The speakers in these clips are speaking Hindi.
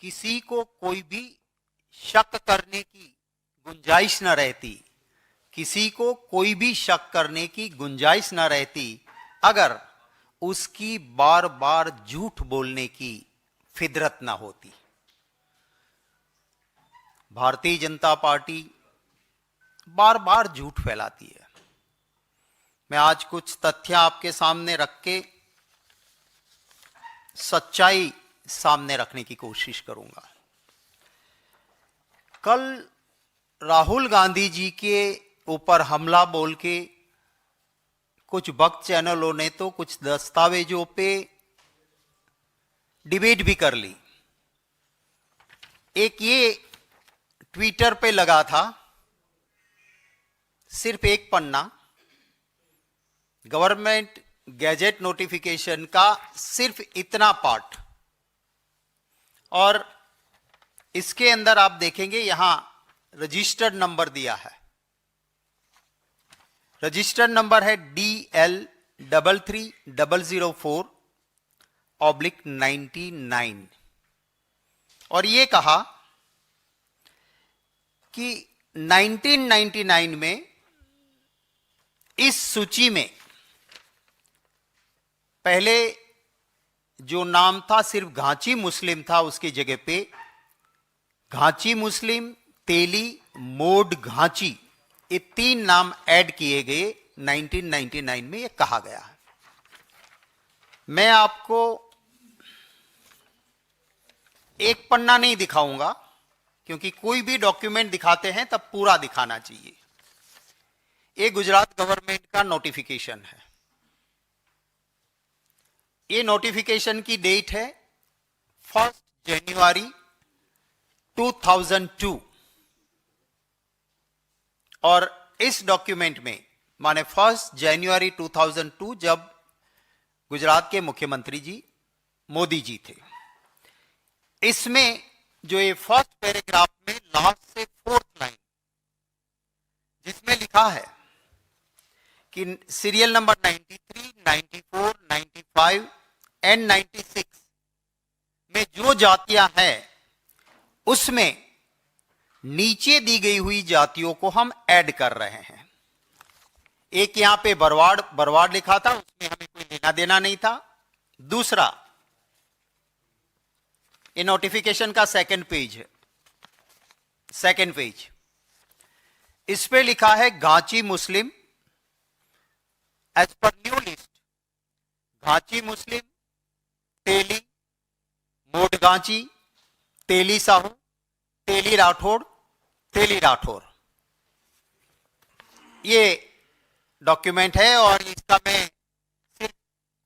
किसी को कोई भी शक करने की गुंजाइश न रहती, किसी को कोई भी शक करने की गुंजाइश न रहती अगर उसकी बार बार झूठ बोलने की फितरत न होती। भारतीय जनता पार्टी बार बार झूठ फैलाती है। मैं आज कुछ तथ्य आपके सामने रख के सच्चाई सामने रखने की कोशिश करूंगा। कल राहुल गांधी जी के ऊपर हमला बोल के कुछ भक्त चैनलों ने तो कुछ दस्तावेजों पे डिबेट भी कर ली। एक ये ट्विटर पे लगा था, सिर्फ एक पन्ना, गवर्नमेंट गैजेट नोटिफिकेशन का सिर्फ इतना पार्ट, और इसके अंदर आप देखेंगे यहां रजिस्टर्ड नंबर दिया है। रजिस्टर्ड नंबर है DL33004/99 और ये कहा कि 1999 में इस सूची में पहले जो नाम था सिर्फ घांची मुस्लिम था, उसकी जगह पे घांची मुस्लिम, तेली, मोड घांची, ये 3 नाम ऐड किए गए 1999 में, ये कहा गया है। मैं आपको एक पन्ना नहीं दिखाऊंगा क्योंकि कोई भी डॉक्यूमेंट दिखाते हैं तब पूरा दिखाना चाहिए। ये गुजरात गवर्नमेंट का नोटिफिकेशन है। ये नोटिफिकेशन की डेट है 1 जनवरी 2002 और इस डॉक्यूमेंट में माने 1 जनवरी 2002 जब गुजरात के मुख्यमंत्री जी मोदी जी थे, इसमें जो ये फर्स्ट पैराग्राफ में लास्ट से 4th लाइन जिसमें लिखा है कि सीरियल नंबर 93, 94, 95 एंड 96 में जो जातियां हैं उसमें नीचे दी गई हुई जातियों को हम ऐड कर रहे हैं। एक यहां पे बरवाड़ लिखा था, उसमें हमें कोई लेना देना नहीं था। दूसरा, ये नोटिफिकेशन का सेकंड पेज है, सेकंड पेज, इस पे लिखा है Ghanchi Muslim as per new list, Ghanchi Muslim, Teli, Modh Ghanchi, Teli Sahu, Teli Rathod, Teli Rathore, ये डॉक्यूमेंट है। और इसका मैं सिर्फ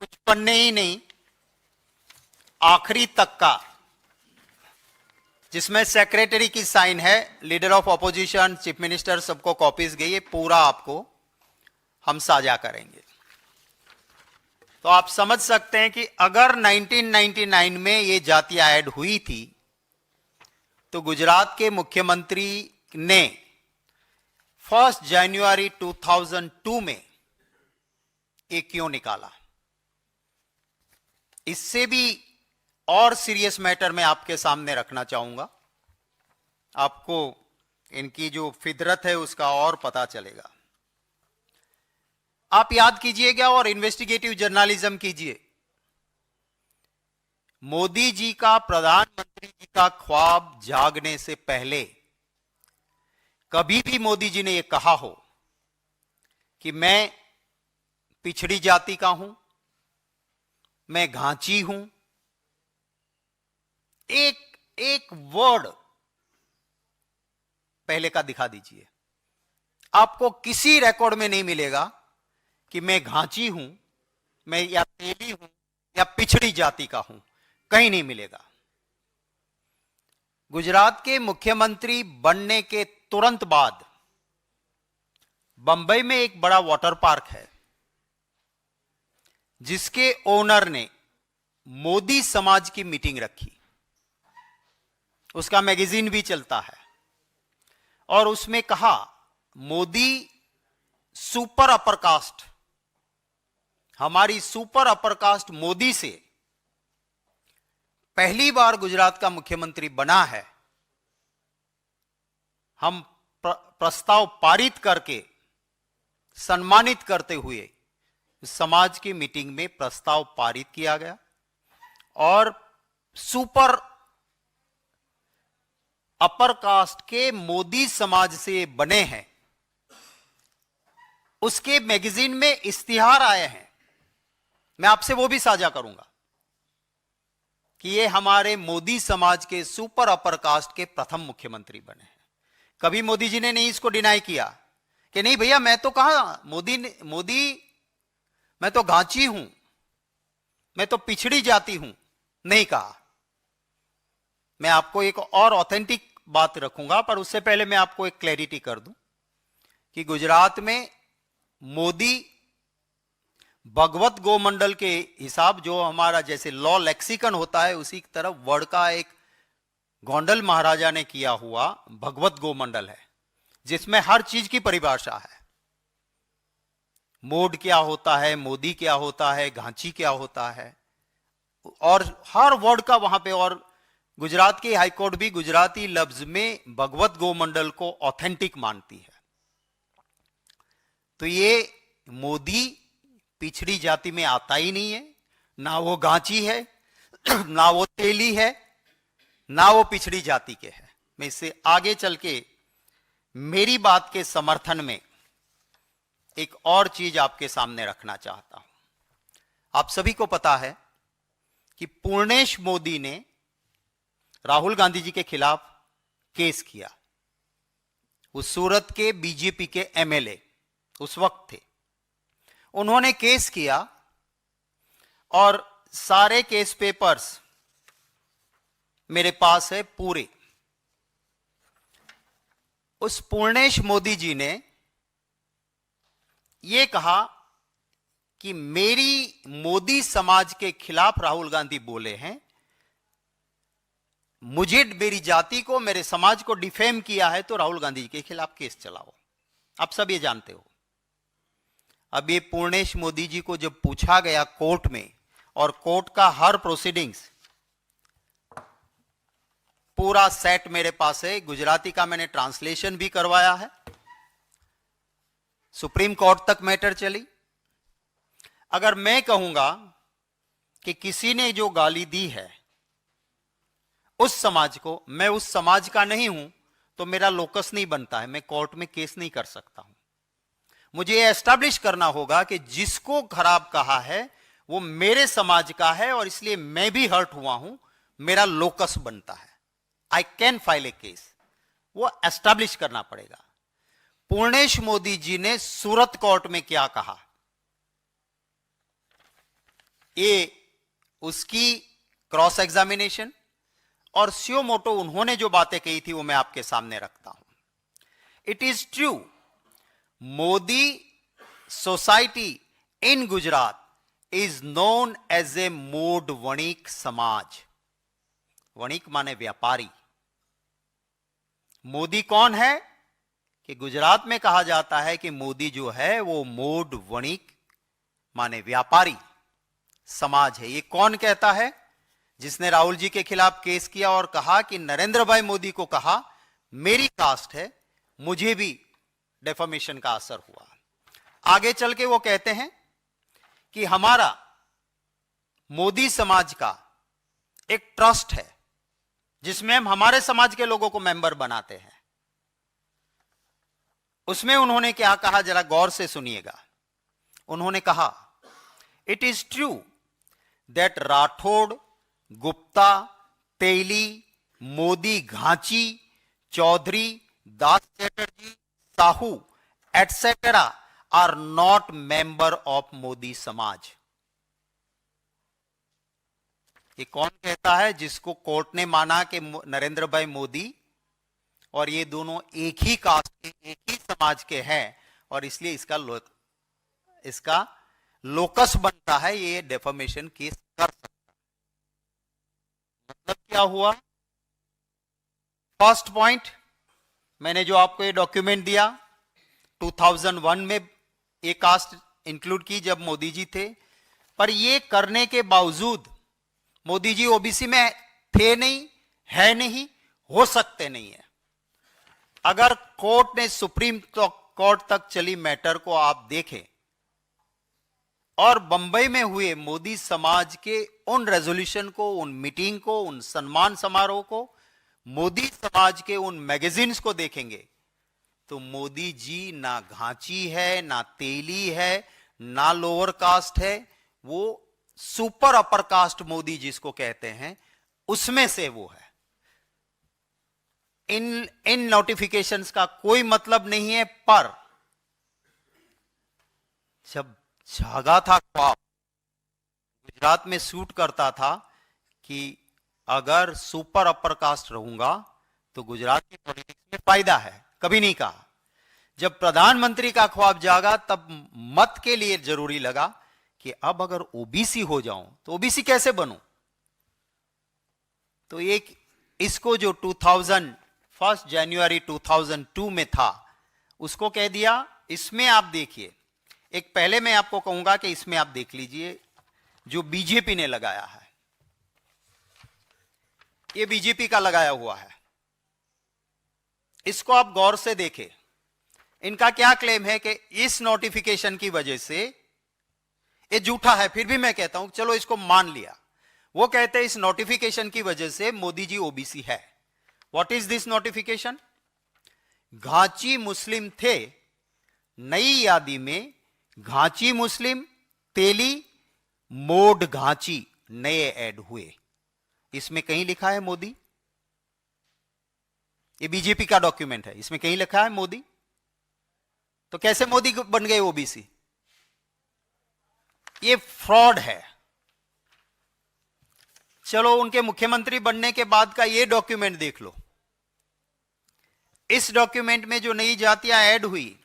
कुछ पन्ने ही नहीं, आखिरी तक का, जिसमें सेक्रेटरी की साइन है, leader of opposition, chief minister, सबको कॉपीज गई, ये पूरा आपको हम साझा करेंगे। तो आप समझ सकते हैं कि अगर 1999 में ये जातियां ऐड हुई थी तो गुजरात के मुख्यमंत्री ने 1 जनवरी 2002 में ये क्यों निकाला। इससे भी और सीरियस मैटर मैं आपके सामने रखना चाहूंगा, आपको इनकी जो फितरत है उसका और पता चलेगा। आप याद कीजिएगा और इन्वेस्टिगेटिव जर्नलिज्म कीजिए। मोदी जी का प्रधानमंत्री जी का ख्वाब जागने से पहले कभी भी मोदी जी ने यह कहा हो कि मैं पिछड़ी जाति का हूं, मैं घांची हूं, एक वर्ड पहले का दिखा दीजिए। आपको किसी रिकॉर्ड में नहीं मिलेगा कि मैं घांची हूं, मैं या तेली हूं या पिछड़ी जाति का हूं, कहीं नहीं मिलेगा। गुजरात के मुख्यमंत्री बनने के तुरंत बाद बंबई में एक बड़ा वाटर पार्क है जिसके ओनर ने मोदी समाज की मीटिंग रखी। उसका मैगजीन भी चलता है और उसमें कहा मोदी सुपर अपर कास्ट, हमारी सुपर अपर कास्ट मोदी से पहली बार गुजरात का मुख्यमंत्री बना है, हम प्रस्ताव पारित करके सम्मानित करते हुए समाज की मीटिंग में प्रस्ताव पारित किया गया और सुपर अपर कास्ट के मोदी समाज से बने हैं उसके मैगजीन में इश्तिहार आए हैं। मैं आपसे वो भी साझा करूंगा कि ये हमारे मोदी समाज के सुपर अपर कास्ट के प्रथम मुख्यमंत्री बने हैं। कभी मोदी जी ने नहीं इसको डिनाई किया कि नहीं भैया मैं तो कहा मोदी मैं तो गांची हूं, मैं तो पिछड़ी जाति हूं, नहीं कहा। मैं आपको एक और ऑथेंटिक बात रखूंगा, पर उससे पहले मैं आपको एक क्लैरिटी कर दूं कि गुजरात में मोदी भगवत गोमंडल के हिसाब, जो हमारा जैसे लॉ लेक्सिकन होता है उसी की तरफ वर्ड का एक गोंडल महाराजा ने किया हुआ भगवत गोमंडल है, जिसमें हर चीज की परिभाषा है। मोड क्या होता है, मोदी क्या होता है, घांची क्या होता है, और हर वर्ड का वहां पे। और गुजरात की हाईकोर्ट भी गुजराती लफ्ज में भगवत गोमंडल को ऑथेंटिक मानती है। तो ये मोदी पिछड़ी जाति में आता ही नहीं है, ना वो गांची है, ना वो तेली है, ना वो पिछड़ी जाति के है। मैं इससे आगे चल के मेरी बात के समर्थन में एक और चीज आपके सामने रखना चाहता हूं। आप सभी को पता है कि पूर्णेश मोदी ने राहुल गांधी जी के खिलाफ केस किया। उस सूरत के बीजेपी के एमएलए उस वक्त थे, उन्होंने केस किया और सारे केस पेपर्स मेरे पास है पूरे। उस पूर्णेश मोदी जी ने यह कहा कि मेरी मोदी समाज के खिलाफ राहुल गांधी बोले हैं, मुझे, मेरी जाति को, मेरे समाज को डिफेम किया है, तो राहुल गांधी जी के खिलाफ केस चलाओ। आप सब ये जानते हो। अब ये पूर्णेश मोदी जी को जब पूछा गया कोर्ट में, और कोर्ट का हर प्रोसीडिंग्स पूरा सेट मेरे पास है, गुजराती का मैंने ट्रांसलेशन भी करवाया है, सुप्रीम कोर्ट तक मैटर चली। अगर मैं कहूंगा कि किसी ने जो गाली दी है उस समाज को, मैं उस समाज का नहीं हूं, तो मेरा लोकस नहीं बनता है, मैं कोर्ट में केस नहीं कर सकता हूं। मुझे यह एस्टैब्लिश करना होगा कि जिसको खराब कहा है वो मेरे समाज का है और इसलिए मैं भी हर्ट हुआ हूं, मेरा लोकस बनता है। I can file A case, वो एस्टैब्लिश करना पड़ेगा। पूर्णेश मोदी जी ने सूरत कोर्ट में क्या कहा, ये उसकी क्रॉस एग्जामिनेशन और स्यो मोटो उन्होंने जो बातें कही थी वो मैं आपके सामने रखता हूं। It is true, Modi society in Gujarat is known as a Modh Vanik Samaj. Vanik माने व्यापारी। मोदी कौन है कि गुजरात में कहा जाता है कि मोदी जो है वो मोड वणिक माने व्यापारी समाज है। ये कौन कहता है? जिसने राहुल जी के खिलाफ केस किया और कहा कि नरेंद्र भाई मोदी को कहा मेरी कास्ट है, मुझे भी डेफामेशन का असर हुआ। आगे चल के वो कहते हैं कि हमारा मोदी समाज का एक ट्रस्ट है जिसमें हम हमारे समाज के लोगों को मेंबर बनाते हैं। उसमें उन्होंने क्या कहा, जरा गौर से सुनिएगा। उन्होंने कहा, it is true that Rathore, Gupta, Teli, Modi, Ghanchi, Chaudhary, Das Chatterjee, Sahu etcetera are not member of Modi samaj. ये कौन कहता है? जिसको कोर्ट ने माना कि नरेंद्र भाई मोदी और ये दोनों एक ही कास्ट के, एक ही समाज के हैं और इसलिए इसका लोकस बनता है, ये डेफामेशन केस कर सकता है। मतलब क्या हुआ? फर्स्ट पॉइंट, मैंने जो आपको ये डॉक्यूमेंट दिया 2001 में ये कास्ट इंक्लूड की जब मोदी जी थे, पर ये करने के बावजूद मोदी जी ओबीसी में थे नहीं, है नहीं, हो सकते नहीं है। अगर कोर्ट ने सुप्रीम कोर्ट तक चली मैटर को आप देखें और बंबई में हुए मोदी समाज के उन रेजोल्यूशन को, उन मीटिंग को, उन सम्मान समारोह को, मोदी समाज के उन मैगजीन्स को देखेंगे तो मोदी जी ना घांची है, ना तेली है, ना लोअर कास्ट है, वो सुपर अपर कास्ट मोदी जिसको कहते हैं उसमें से वो है। इन नोटिफिकेशंस का कोई मतलब नहीं है, पर जब जागा था ख्वाब, गुजरात में सूट करता था कि अगर सुपर अपर कास्ट रहूंगा तो गुजरात की पॉलिटिक्स में फायदा है, कभी नहीं कहा। जब प्रधानमंत्री का ख्वाब जागा तब मत के लिए जरूरी लगा कि अब अगर ओबीसी हो जाऊं तो ओबीसी कैसे बनूं। तो एक इसको जो 1 जनवरी 2002 में था उसको कह दिया। इसमें आप देखिए, एक पहले मैं आपको कहूंगा कि इसमें आप देख लीजिए जो बीजेपी ने लगाया है, ये बीजेपी का लगाया हुआ है, इसको आप गौर से देखें। इनका क्या क्लेम है कि इस नोटिफिकेशन की वजह से, ये झूठा है फिर भी मैं कहता हूं चलो इसको मान लिया, वो कहते हैं इस नोटिफिकेशन की वजह से मोदी जी ओबीसी है। What is this notification? Ghanchi Muslim थे, नई यादी में घांची मुस्लिम, तेली, मोड घांची नए ऐड हुए। इसमें कहीं लिखा है मोदी? ये बीजेपी का डॉक्यूमेंट है, इसमें कहीं लिखा है मोदी? तो कैसे मोदी बन गए ओबीसी? ये फ्रॉड है। चलो उनके मुख्यमंत्री बनने के बाद का ये डॉक्यूमेंट देख लो। इस डॉक्यूमेंट में जो नई जातियां ऐड हुई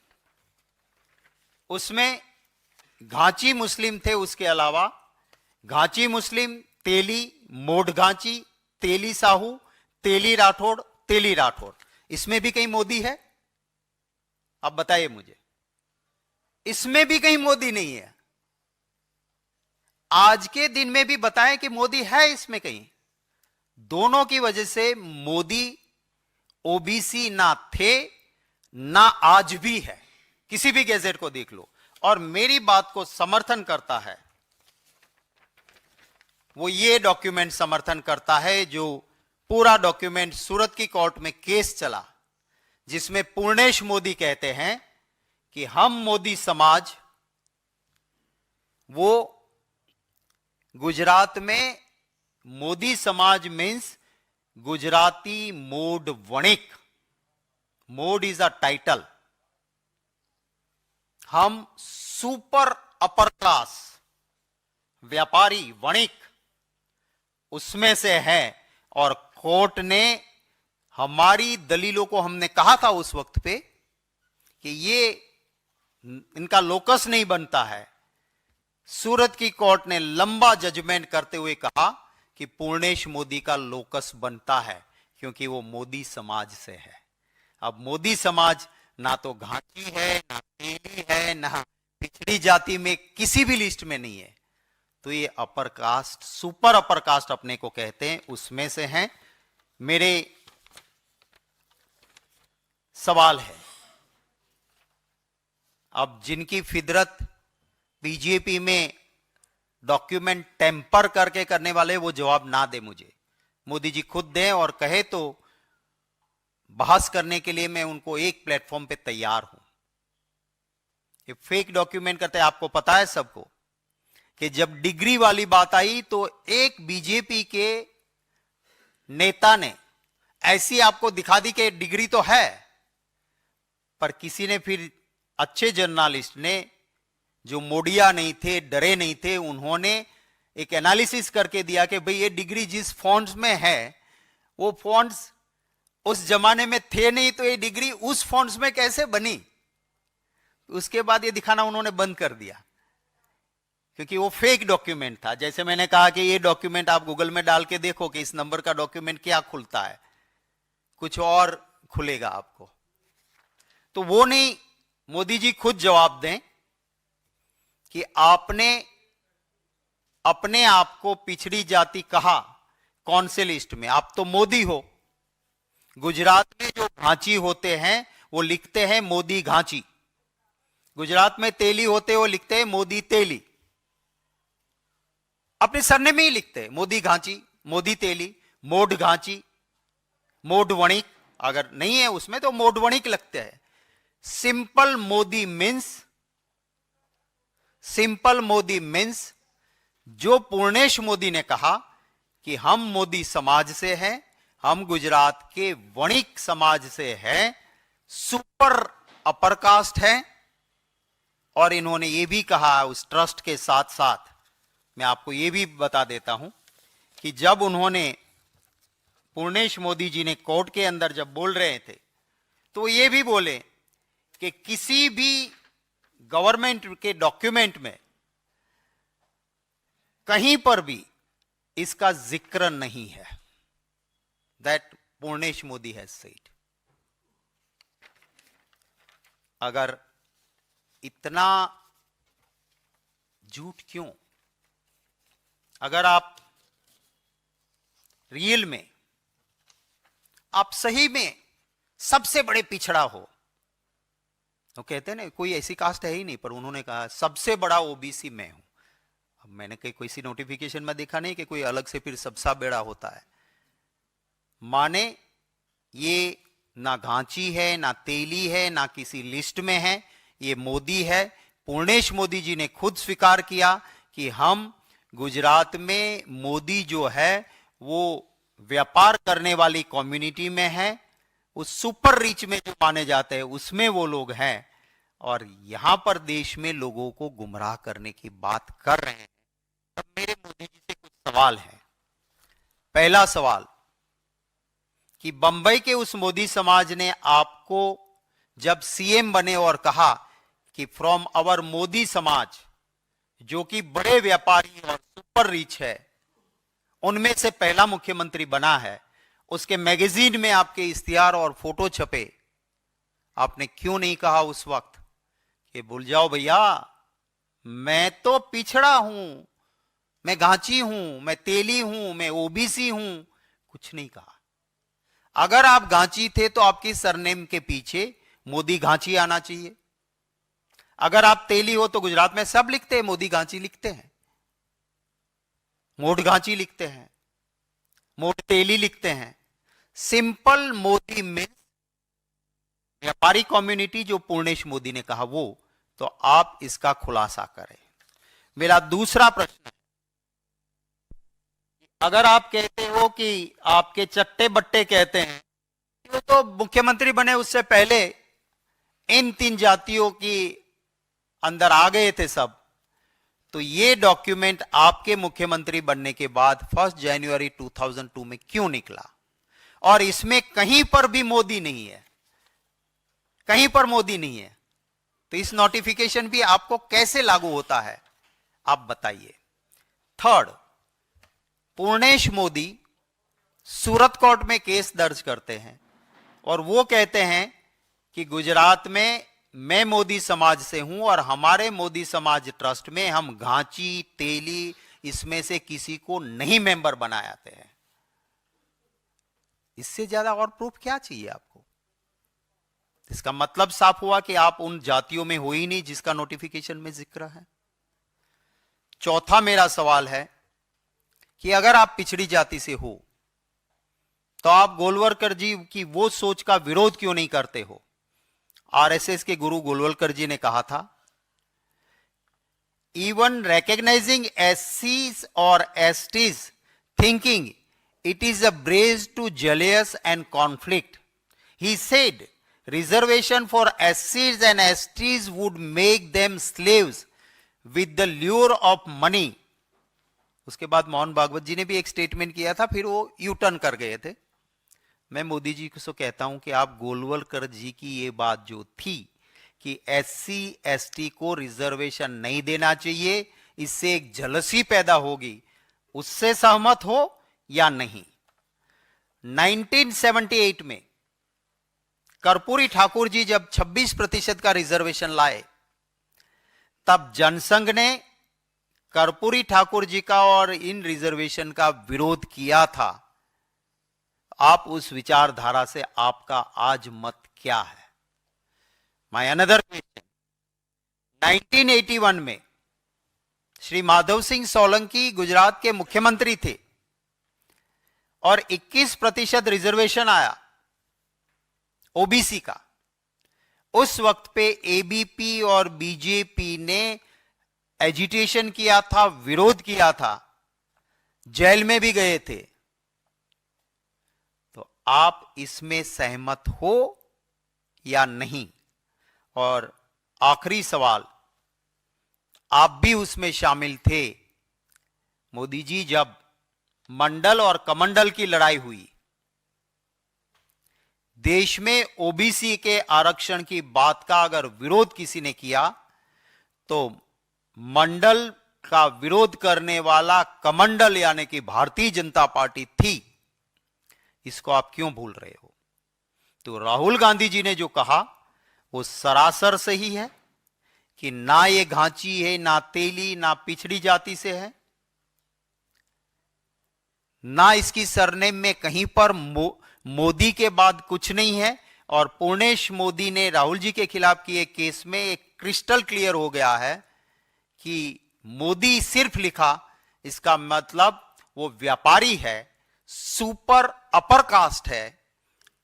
उसमें घांची मुस्लिम थे, उसके अलावा घांची मुस्लिम, तेली, मोड घांची, तेली साहू, तेली राठौड़, तेली राठौड़, इसमें भी कहीं मोदी है? आप बताइए मुझे, इसमें भी कहीं मोदी नहीं है। आज के दिन में भी बताएं कि मोदी है इसमें कहीं? दोनों की वजह से मोदी ओबीसी ना थे ना आज भी है, किसी भी गैजेट को देख लो। और मेरी बात को समर्थन करता है वो ये डॉक्यूमेंट समर्थन करता है, जो पूरा डॉक्यूमेंट सूरत की कोर्ट में केस चला जिसमें पूर्णेश मोदी कहते हैं कि हम मोदी समाज, वो गुजरात में मोदी समाज means Gujarati Modh Vanik, Modh is a title, हम सुपर अपर क्लास व्यापारी वणिक उसमें से हैं। और कोर्ट ने हमारी दलीलों को, हमने कहा था उस वक्त पे कि ये इनका लोकस नहीं बनता है, सूरत की कोर्ट ने लंबा जजमेंट करते हुए कहा कि पूर्णेश मोदी का लोकस बनता है क्योंकि वो मोदी समाज से है। अब मोदी समाज ना तो घाटी है, ना तेली है, ना पिछड़ी जाति में किसी भी लिस्ट में नहीं है, तो ये upper caste, super upper caste अपने को कहते हैं, उसमें से हैं। मेरे सवाल है, अब जिनकी फिदरत बीजेपी में डॉक्यूमेंट टेम्पर करके करने वाले, वो जवाब ना दे मुझे, मोदी जी खुद दें और कहे तो बहस करने के लिए मैं उनको एक प्लेटफॉर्म पे तैयार हूं। ये फेक डॉक्यूमेंट करते हैं, आपको पता है सबको कि जब डिग्री वाली बात आई तो एक बीजेपी के नेता ने ऐसी आपको दिखा दी कि डिग्री तो है, पर किसी ने फिर अच्छे जर्नलिस्ट ने, जो मोडिया नहीं थे, डरे नहीं थे, उन्होंने एक एनालिसिस करके दिया कि भाई ये डिग्री जिस फॉन्ट्स में है वो फॉन्ट्स उस जमाने में थे नहीं, तो ये डिग्री उस फॉन्ट्स में कैसे बनी। उसके बाद ये दिखाना उन्होंने बंद कर दिया क्योंकि वो फेक डॉक्यूमेंट था। जैसे मैंने कहा कि ये डॉक्यूमेंट आप गूगल में डाल के देखो कि इस नंबर का डॉक्यूमेंट क्या खुलता है, कुछ और खुलेगा आपको। तो वो नहीं, मोदी जी खुद जवाब दें कि आपने अपने आप को पिछड़ी जाति कहा, कौन से लिस्ट में? आप तो मोदी हो। गुजरात में जो घांची होते हैं वो लिखते हैं मोदी घांची। गुजरात में तेली होते वो लिखते हैं मोदी तेली। अपने सरनेम में ही लिखते हैं मोदी घांची, मोदी तेली, मोड घांची, मोड वणिक। अगर नहीं है उसमें तो मोड वणिक लगते हैं। सिंपल मोदी मीन्स जो पूर्णेश मोदी ने कहा कि हम मोदी समाज से हैं, हम गुजरात के वणिक समाज से हैं, सुपर अपर कास्ट है। और इन्होंने ये भी कहा उस ट्रस्ट के साथ साथ, मैं आपको ये भी बता देता हूं कि जब उन्होंने पूर्णेश मोदी जी ने कोर्ट के अंदर जब बोल रहे थे तो ये भी बोले कि किसी भी गवर्नमेंट के डॉक्यूमेंट में कहीं पर भी इसका जिक्र नहीं है। That Purnesh Modi has said. अगर इतना झूठ क्यों? अगर आप रियल में, आप सही में सबसे बड़े पिछड़ा हो, तो कहते हैं ना कोई ऐसी कास्ट है ही नहीं, पर उन्होंने कहा सबसे बड़ा ओबीसी मैं हूं। अब मैंने कहीं कोई सी नोटिफिकेशन में देखा नहीं कि कोई अलग से फिर सबसा बेड़ा होता है। माने ये ना घांची है, ना तेली है, ना किसी लिस्ट में है, ये मोदी है। पूर्णेश मोदी जी ने खुद स्वीकार किया कि हम गुजरात में मोदी जो है वो व्यापार करने वाली कम्युनिटी में है, उस सुपर रिच में जो माने जाते हैं उसमें वो लोग हैं, और यहां पर देश में लोगों को गुमराह करने की बात कर रहे हैं। तब मेरे मोदी जी से कुछ सवाल हैं। पहला सवाल कि बंबई के उस मोदी समाज ने आपको जब सीएम बने और कहा कि फ्रॉम आवर मोदी समाज, जो कि बड़े व्यापारी और सुपर रिच है, उनमें से पहला मुख्यमंत्री बना है, उसके मैगजीन में आपके इश्तिहार और फोटो छपे, आपने क्यों नहीं कहा उस वक्त कि भूल जाओ भैया, मैं तो पिछड़ा हूं, मैं घांची हूं, मैं तेली हूं, मैं ओबीसी हूं? कुछ नहीं कहा। अगर आप घांची थे तो आपकी सरनेम के पीछे मोदी घांची आना चाहिए। अगर आप तेली हो तो गुजरात में सब लिखते हैं मोदी घांची लिखते हैं, मोड घांची लिखते हैं, मोड तेली लिखते हैं। सिंपल मोदी मीन्स व्यापारी कम्युनिटी, जो पूर्णेश मोदी ने कहा वो, तो आप इसका खुलासा करें। मेरा दूसरा प्रश्न है, अगर आप कहते हो कि आपके चट्टे बट्टे कहते हैं वो तो मुख्यमंत्री बने उससे पहले इन 3 जातियों की अंदर आ गए थे सब, तो ये डॉक्यूमेंट आपके मुख्यमंत्री बनने के बाद 1 जनवरी 2002 में क्यों निकला? और इसमें कहीं पर भी मोदी नहीं है, कहीं पर मोदी नहीं है, तो इस नोटिफिकेशन भी आपको कैसे लागू होता है, आप बताइए। थर्ड, पूर्णेश मोदी सूरत कोर्ट में केस दर्ज करते हैं और वो कहते हैं कि गुजरात में मैं मोदी समाज से हूं और हमारे मोदी समाज ट्रस्ट में हम घांची तेली इसमें से किसी को नहीं मेंबर बनाते हैं। इससे ज्यादा और प्रूफ क्या चाहिए आपको? इसका मतलब साफ हुआ कि आप उन जातियों में हो ही नहीं जिसका नोटिफिकेशन में जिक्र है। चौथा मेरा सवाल है कि अगर आप पिछड़ी जाति से हो तो आप गोलवलकर जी की वो सोच का विरोध क्यों नहीं करते हो? आरएसएस के गुरु गोलवलकर जी ने कहा था, इवन रिकॉग्नाइजिंग एससीज और STs thinking it is a brace to jealous and conflict. He said reservation for एससीज and STs would make them slaves with the lure of money. उसके बाद मोहन भागवत जी ने भी एक स्टेटमेंट किया था, फिर वो यू टर्न कर गए थे। मैं मोदी जी को कहता हूं कि आप गोलवलकर जी की ये बात जो थी कि एससी एसटी को रिजर्वेशन नहीं देना चाहिए, इससे एक जलसी पैदा होगी, उससे सहमत हो या नहीं? 1978 में कर्पूरी ठाकुर जी जब 26% का रिजर्वेशन लाए, तब जनसंघ ने कर्पूरी ठाकुर जी का और इन रिजर्वेशन का विरोध किया था, आप उस विचारधारा से आपका आज मत क्या है? माय अनदर क्वेश्चन, 1981 में श्री माधव सिंह सोलंकी गुजरात के मुख्यमंत्री थे और 21% रिजर्वेशन आया ओबीसी का। उस वक्त पे एबीपी और बीजेपी ने एजिटेशन किया था, विरोध किया था, जेल में भी गए थे। तो आप इसमें सहमत हो या नहीं? और आखिरी सवाल, आप भी उसमें शामिल थे। मोदी जी, जब मंडल और कमंडल की लड़ाई हुई, देश में ओबीसी के आरक्षण की बात का अगर विरोध किसी ने किया तो मंडल का विरोध करने वाला कमंडल यानी कि भारतीय जनता पार्टी थी। इसको आप क्यों भूल रहे हो? तो राहुल गांधी जी ने जो कहा वो सरासर सही है कि ना ये घांची है, ना तेली, ना पिछड़ी जाति से है, ना इसकी सरनेम में कहीं पर मोदी के बाद कुछ नहीं है। और पूर्णेश मोदी ने राहुल जी के खिलाफ किए केस में एक क्रिस्टल क्लियर हो गया है कि मोदी सिर्फ लिखा, इसका मतलब वो व्यापारी है, सुपर अपर कास्ट है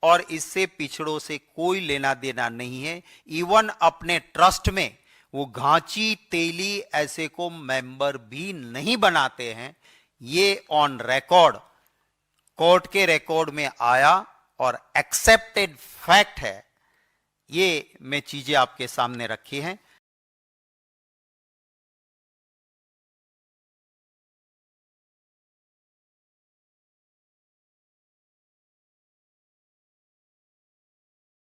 और इससे पिछड़ों से कोई लेना देना नहीं है। इवन अपने ट्रस्ट में वो घांची तेली ऐसे को मेंबर भी नहीं बनाते हैं। ये ऑन रिकॉर्ड, कोर्ट के रिकॉर्ड में आया और एक्सेप्टेड फैक्ट है। ये मैं चीजें आपके सामने रखी हैं।